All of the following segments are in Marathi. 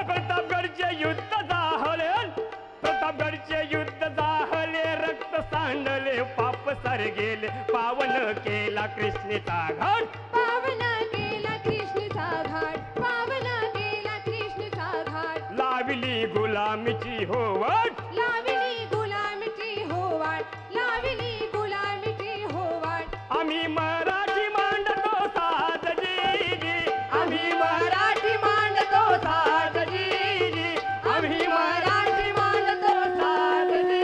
प्रतापगडचे युद्ध जाहले, प्रतापगडचे युद्ध जाहले, रक्त सांडले, पाप सारे गेले, पावन केला कृष्णेचा घाट, पावन केला कृष्णेचा घाट, पावन केला कृष्णेचा घाट. लावली गुलामीची होवाट, लावली गुलामीची होवाट, लावली गुलामीची होवाट. आम्ही मराठी मांडतो साधजी, आम्ही मराठी मांडतो साधजी, आम्ही मराठी मांडतो साधजी.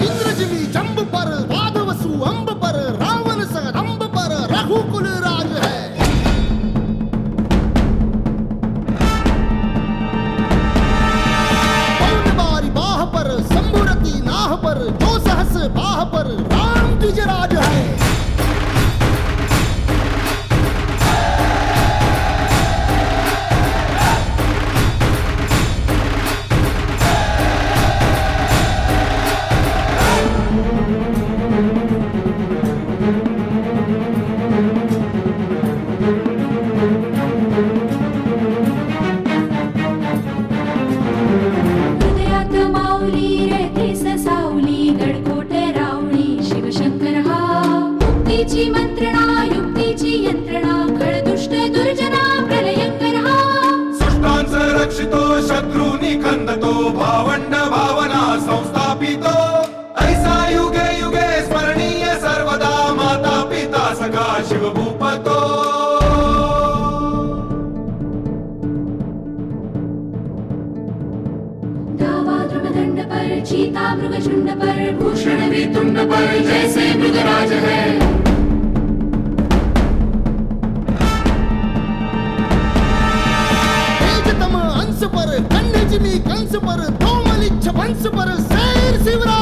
इंद्रजिली जंब पर वादवसु अंब पर रावण सह रंब पर रघुकुल राज है. पौन बारी बाह पर संबुरती नाह पर जो सहस बाह पर राम द्विज राज है. हृदयात माऊली रेतीस सावली, गडकोट रावणी शिवशंकर हा. मुक्तीची मंत्रणा युक्तीची यंत्रणा, खळदुष्ट दुर्जना प्रलयंकर हा. सुष्टांच रक्षितो शत्रूनी खंदतो, भावंड भावना संस्थापितो. ऐसा युगे युगे स्मरणीय सर्वदा, माता पिता सखा शिवभूपतो. धावा द्रुमदंड पर चीता मृगशुंड पर, भूषण वितुंड पर जैसे मृगराज है. तेजतम अंश पर कन्हजिमी कंस पर तोमलिच्छ वंश पर शेर शिवराज